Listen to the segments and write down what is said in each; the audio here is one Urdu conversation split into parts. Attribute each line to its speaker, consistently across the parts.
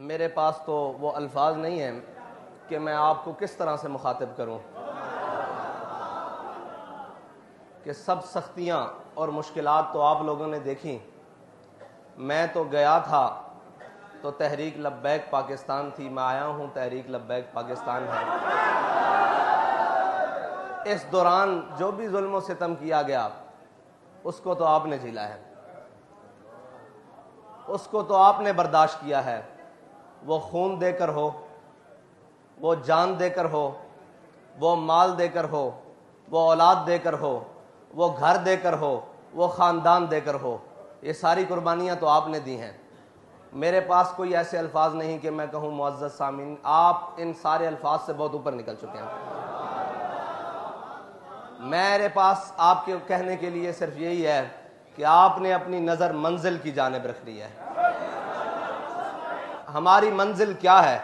Speaker 1: میرے پاس تو وہ الفاظ نہیں ہیں کہ میں آپ کو کس طرح سے مخاطب کروں کہ سب سختیاں اور مشکلات تو آپ لوگوں نے دیکھی. میں تو گیا تھا تو تحریک لبیک پاکستان تھی، میں آیا ہوں تحریک لبیک پاکستان ہے. اس دوران جو بھی ظلم و ستم کیا گیا اس کو تو آپ نے جھیلا ہے، اس کو تو آپ نے برداشت کیا ہے. وہ خون دے کر ہو، وہ جان دے کر ہو، وہ مال دے کر ہو، وہ اولاد دے کر ہو، وہ گھر دے کر ہو، وہ خاندان دے کر ہو، یہ ساری قربانیاں تو آپ نے دی ہیں. میرے پاس کوئی ایسے الفاظ نہیں کہ میں کہوں معزز سامعین آپ ان سارے الفاظ سے بہت اوپر نکل چکے ہیں. میرے پاس آپ کے کہنے کے لیے صرف یہی ہے کہ آپ نے اپنی نظر منزل کی جانب رکھ لی ہے. ہماری منزل کیا ہے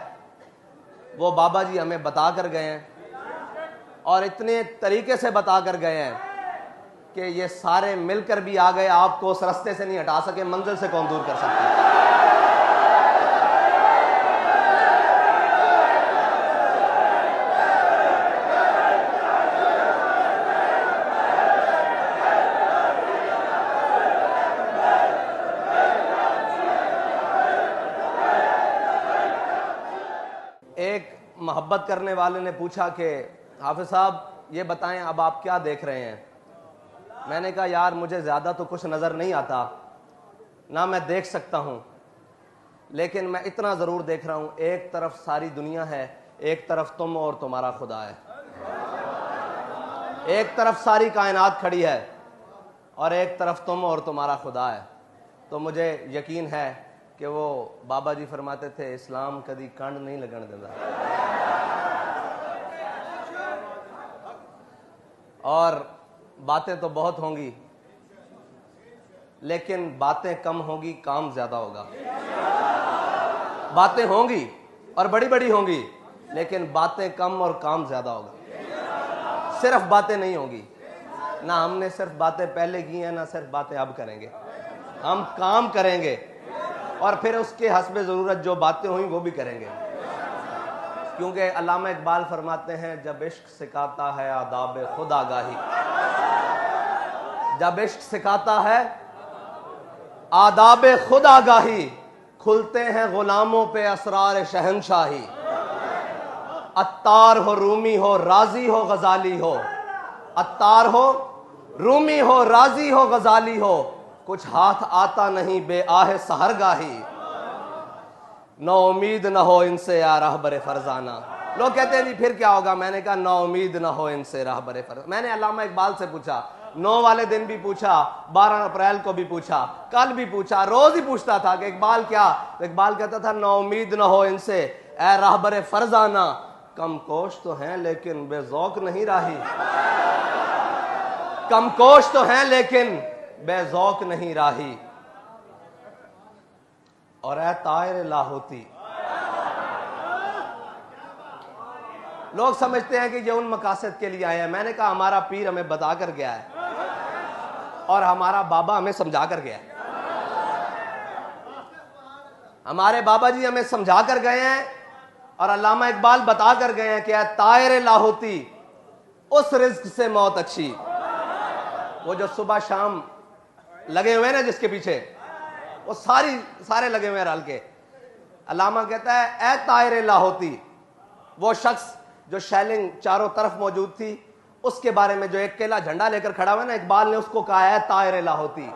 Speaker 1: وہ بابا جی ہمیں بتا کر گئے ہیں، اور اتنے طریقے سے بتا کر گئے ہیں کہ یہ سارے مل کر بھی آ گئے، آپ کو اس رستے سے نہیں ہٹا سکے. منزل سے کون دور کر سکتا ہے؟ ایک محبت کرنے والے نے پوچھا کہ حافظ صاحب یہ بتائیں اب آپ کیا دیکھ رہے ہیں؟ میں نے کہا یار مجھے زیادہ تو کچھ نظر نہیں آتا، نہ میں دیکھ سکتا ہوں، لیکن میں اتنا ضرور دیکھ رہا ہوں، ایک طرف ساری دنیا ہے، ایک طرف تم اور تمہارا خدا ہے. ایک طرف ساری کائنات کھڑی ہے اور ایک طرف تم اور تمہارا خدا ہے. تو مجھے یقین ہے کہ وہ بابا جی فرماتے تھے اسلام کدی کنڈ نہیں لگن دیتا. اور باتیں تو بہت ہوں گی لیکن باتیں کم ہوں گی، کام زیادہ ہوگا. باتیں ہوں گی اور بڑی بڑی ہوں گی لیکن باتیں کم اور کام زیادہ ہوگا. صرف باتیں نہیں ہوں گی، نہ ہم نے صرف باتیں پہلے کی ہیں، نہ صرف باتیں اب کریں گے. ہم کام کریں گے اور پھر اس کے حسب ضرورت جو باتیں ہوئیں وہ بھی کریں گے. کیونکہ علامہ اقبال فرماتے ہیں جب عشق سکھاتا ہے آداب خود آگاہی، جب عشق سکھاتا ہے آداب خود آگاہی، کھلتے ہیں غلاموں پہ اسرار شہنشاہی. عطار ہو رومی ہو رازی ہو غزالی ہو، عطار ہو رومی ہو رازی ہو غزالی ہو، کچھ ہاتھ آتا نہیں بے آہ سحرگاہی. نا امید نہ ہو ان سے یا راہبر فرزانہ. لوگ کہتے ہیں جی پھر کیا ہوگا؟ میں نے کہا نا امید نہ ہو ان سے راہبر فرزانہ. میں نے علامہ اقبال سے پوچھا، 9 والے دن بھی پوچھا، 12 اپریل کو بھی پوچھا، کل بھی پوچھا، روز ہی پوچھتا تھا کہ اقبال کیا؟ اقبال کہتا تھا نا امید نہ ہو ان سے اے راہبر فرزانہ، کم کوش تو ہیں لیکن بے ذوق نہیں راہی. کم کوش تو ہیں لیکن بے ذوق نہیں راہی. اور اے طائر لاہوتی، لوگ سمجھتے ہیں کہ یہ ان مقاصد کے لیے آئے ہیں. میں نے کہا ہمارا پیر ہمیں بتا کر گیا ہے اور ہمارا بابا ہمیں سمجھا کر گیا ہے. ہمارے بابا جی ہمیں سمجھا کر گئے ہیں اور علامہ اقبال بتا کر گئے ہیں کہ اے طائر لاہوتی اس رزق سے موت اچھی. وہ جو صبح شام لگے ہوئے نا جس کے پیچھے، وہ سارے لگے ہوئے رل کے. علامہ کہتا ہے اے طائر لاہوتی، وہ شخص جو شیلنگ چاروں طرف موجود تھی اس کے بارے میں جو ایک کیلا جھنڈا لے کر کھڑا ہوا نا، اقبال نے اس کو کہا ہے طائر لاہوتی.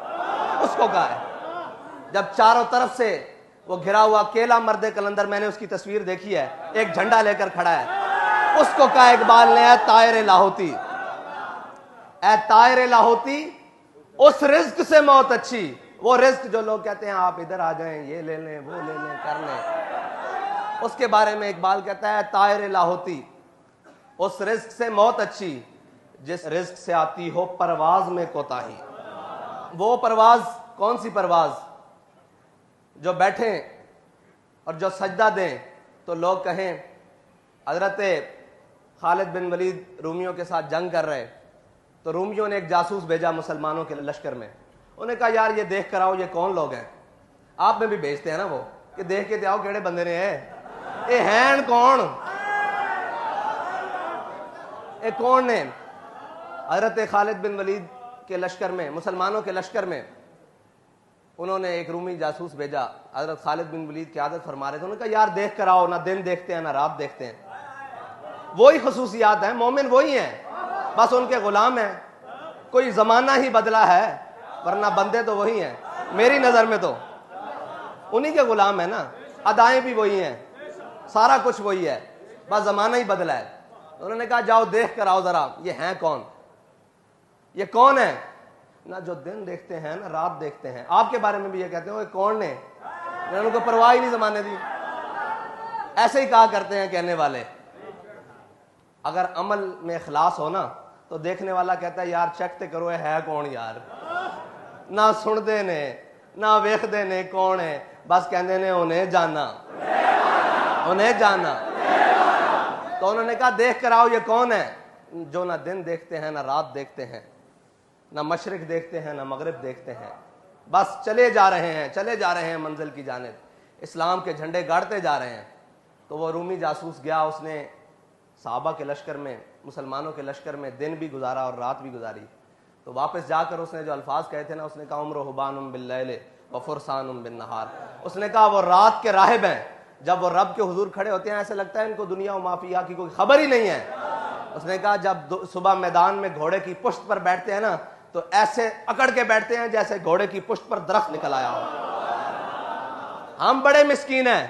Speaker 1: اس کو کہا ہے جب چاروں طرف سے وہ گھرا ہوا کیلا مرد کلندر، میں نے اس کی تصویر دیکھی ہے، ایک جھنڈا لے کر کھڑا ہے، اس کو کہا اقبال نے اے طائر لاہوتی، اے طائر لاہوتی اس رزق سے موت اچھی. وہ رزق جو لوگ کہتے ہیں آپ ادھر آ جائیں، یہ لے لیں، وہ لے لیں، کر لیں، اس کے بارے میں اقبال کہتا ہے طائر لاہوتی اس رزق سے موت اچھی جس رزق سے آتی ہو پرواز میں کوتاہی. وہ پرواز کون سی پرواز؟ جو بیٹھیں اور جو سجدہ دیں تو لوگ کہیں حضرت خالد بن ولید رومیوں کے ساتھ جنگ کر رہے تو رومیوں نے ایک جاسوس بھیجا مسلمانوں کے لشکر میں. انہوں نے کہا یار یہ دیکھ کر آؤ یہ کون لوگ ہیں. آپ میں بھی بھیجتے ہیں نا وہ. کہ دیکھ کے آؤ کہڑے بندے نے ہے اے ہیں کون, اے کون نے. حضرت خالد بن ولید کے لشکر میں, مسلمانوں کے لشکر میں, انہوں نے ایک رومی جاسوس بھیجا. حضرت خالد بن ولید قیادت فرما رہے تھے. انہوں نے کہا یار دیکھ کر آؤ, نہ دن دیکھتے ہیں نہ رات دیکھتے ہیں. وہی خصوصیات ہیں, مومن وہی ہیں, بس ان کے غلام ہیں. کوئی زمانہ ہی بدلا ہے ورنہ بندے تو وہی ہیں. میری نظر میں تو انہی کے غلام ہیں نا, ادائیں بھی وہی ہیں, سارا کچھ وہی ہے, بس زمانہ ہی بدلا ہے. انہوں نے کہا جاؤ دیکھ کر آؤ ذرا, یہ ہیں کون, یہ کون ہے, نہ جو دن دیکھتے ہیں نہ رات دیکھتے ہیں. آپ کے بارے میں بھی یہ کہتے ہیں وہ کون نے, میں نے ان کو پرواہ ہی نہیں زمانے دی. ایسے ہی کہا کرتے ہیں کہنے والے. اگر عمل میں اخلاص ہو نا تو دیکھنے والا کہتا ہے یار چیک تے کرو ہے کون یار, نہ سنتے نے نہ ویکھتے نے کون ہے, بس کہندے نے انہیں جانا, انہیں جانا. تو انہوں نے کہا دیکھ کر آؤ یہ کون ہے جو نہ دن دیکھتے ہیں نہ رات دیکھتے ہیں, نہ مشرق دیکھتے ہیں نہ مغرب دیکھتے ہیں, بس چلے جا رہے ہیں, چلے جا رہے ہیں منزل کی جانب, اسلام کے جھنڈے گاڑتے جا رہے ہیں. تو وہ رومی جاسوس گیا, اس نے صحابہ کے لشکر میں, مسلمانوں کے لشکر میں دن بھی گزارا اور رات بھی گزاری. تو واپس جا کر اس نے جو الفاظ کہے تھے نا, اس نے کہا عمر حبان باللیل و فرسان بالنہار. اس نے کہا وہ رات کے راہب ہیں, جب وہ رب کے حضور کھڑے ہوتے ہیں ایسے لگتا ہے ان کو دنیا و مافیا کی کوئی خبر ہی نہیں ہے. اس نے کہا جب صبح میدان میں گھوڑے کی پشت پر بیٹھتے ہیں نا تو ایسے اکڑ کے بیٹھتے ہیں جیسے گھوڑے کی پشت پر درخت نکل آیا ہو. ہم بڑے مسکین ہیں,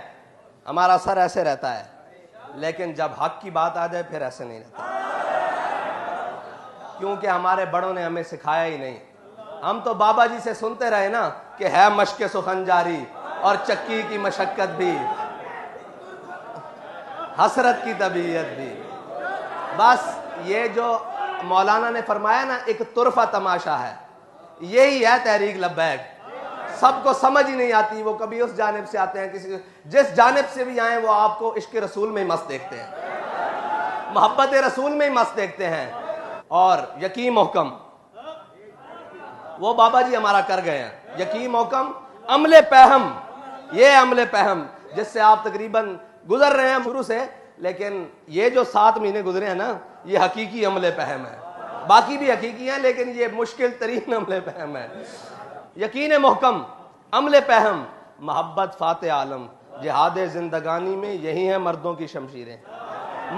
Speaker 1: ہمارا سر ایسے رہتا ہے, لیکن جب حق کی بات آ جائے پھر ایسے نہیں رہتا, کیونکہ ہمارے بڑوں نے ہمیں سکھایا ہی نہیں. ہم تو بابا جی سے سنتے رہے نا کہ ہے مشق سخن جاری اور چکی کی مشقت بھی, حسرت کی طبیعت بھی. بس یہ جو مولانا نے فرمایا نا ایک طرفہ تماشا ہے, یہی ہے تحریک لبیک. سب کو سمجھ ہی نہیں آتی, وہ کبھی اس جانب سے آتے ہیں, کسی جس جانب سے بھی آئیں وہ آپ کو عشق رسول میں ہی مست دیکھتے ہیں, محبت رسول میں ہی مست دیکھتے ہیں. اور یقین محکم وہ بابا جی ہمارا کر گئے ہیں, یقین محکم عمل پہم, یہ عمل پہم جس سے آپ تقریباً گزر رہے ہیں شروع سے, لیکن یہ جو 7 مہینے گزرے ہیں نا یہ حقیقی عمل پہم ہے. باقی بھی حقیقی ہیں لیکن یہ مشکل ترین عمل پہم ہے. یقین محکم عمل پہم محبت فاتح عالم, جہاد زندگانی میں یہی ہیں مردوں کی شمشیریں,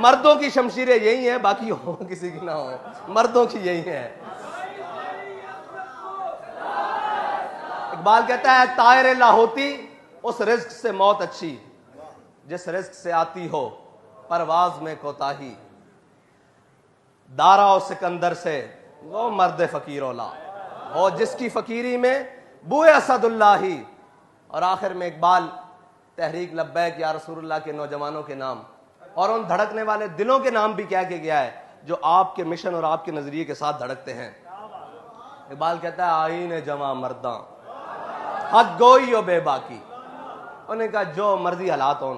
Speaker 1: مردوں کی شمشیریں یہی ہیں, باقی ہو کسی کی نہ ہو, مردوں کی یہی ہیں. اقبال کہتا ہے طائر لاہوتی اس رزق سے موت اچھی جس رزق سے آتی ہو پرواز میں کوتاہی, دارا و سکندر سے وہ مرد فقیر اولا ہو جس کی فقیری میں بوئے اسد اللہ ہی. اور آخر میں اقبال تحریک لبیک یا رسول اللہ کے نوجوانوں کے نام اور ان دھڑکنے والے دلوں کے نام بھی کہہ کے گیا ہے جو آپ کے مشن اور آپ کے نظریے کے ساتھ دھڑکتے ہیں. اقبال کہتا ہے آئین جواں مرداں حق گوئی و بے باکی. انہوں نے کہا جو مرضی حالات ہون,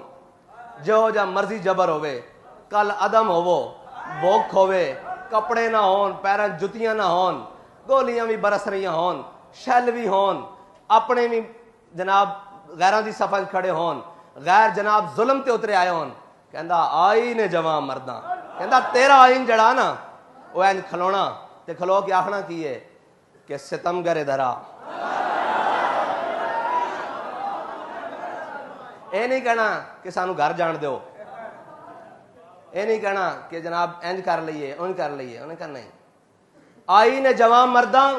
Speaker 1: جو جا مرضی جبر ہوئے, کل عدم ہوو, بھوک ہوئے, کپڑے نہ ہون, پیرن جتیاں نہ ہون, گولیاں بھی برس رہی ہون, شیل بھی ہون, اپنے بھی جناب غیران دی صفحہ کھڑے ہون, غیر جناب ظلم تے اترے آئے ہون. کہندا آئین جوان مرداں, کہندا تیرا آئین جڑا نا وہ این کھلونا تے کھلو کے آخنا کی ہے کہ ستم گرے دھرا. اے نہیں کہنا کہ سانو گھر جان دیو, اے نہیں کہنا کہ جناب انج کر لئیے انج کر لئیے. انہوں نے کہا نہیں, آئین جوان مرداں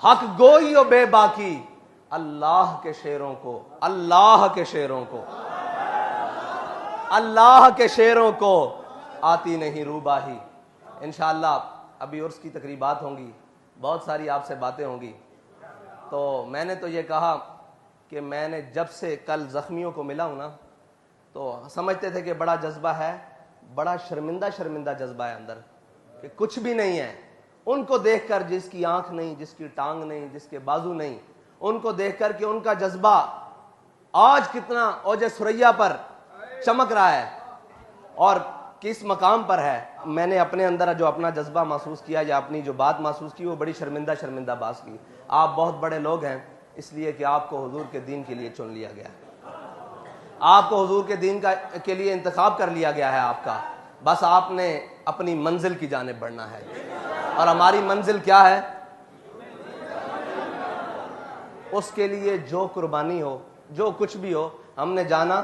Speaker 1: حق گوئی و بے باکی, اللہ کے شیروں کو, اللہ کے شیروں کو, اللہ کے شیروں کو آتی نہیں روباہی. انشاءاللہ ابھی عرس کی تقریبات ہوں گی, بہت ساری آپ سے باتیں ہوں گی. تو میں نے تو یہ کہا کہ میں نے جب سے کل زخمیوں کو ملا ہوں نا تو سمجھتے تھے کہ بڑا جذبہ ہے, بڑا شرمندہ شرمندہ جذبہ ہے اندر کہ کچھ بھی نہیں ہے. ان کو دیکھ کر جس کی آنکھ نہیں, جس کی ٹانگ نہیں, جس کے بازو نہیں, ان کو دیکھ کر کہ ان کا جذبہ آج کتنا اوج ثریا پر چمک رہا ہے اور کس مقام پر ہے. میں نے اپنے اندر جو اپنا جذبہ محسوس کیا یا اپنی جو بات محسوس کی وہ بڑی شرمندہ شرمندہ بات کی. آپ بہت بڑے لوگ ہیں اس لیے کہ آپ کو حضور کے دین کے لیے چن لیا گیا ہے. آپ کو حضور کے دین کے لیے انتخاب کر لیا گیا ہے آپ کا، بس آپ نے اپنی منزل کی جانب بڑھنا ہے۔ اور ہماری منزل کیا ہے؟ اس کے لیے جو قربانی ہو، جو کچھ بھی ہو، ہم نے جانا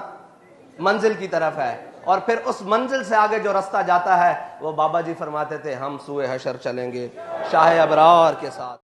Speaker 1: منزل کی طرف ہے، اور پھر اس منزل سے آگے جو رستہ جاتا ہے وہ بابا جی فرماتے تھے ہم سوئے حشر چلیں گے شاہ ابرار کے ساتھ۔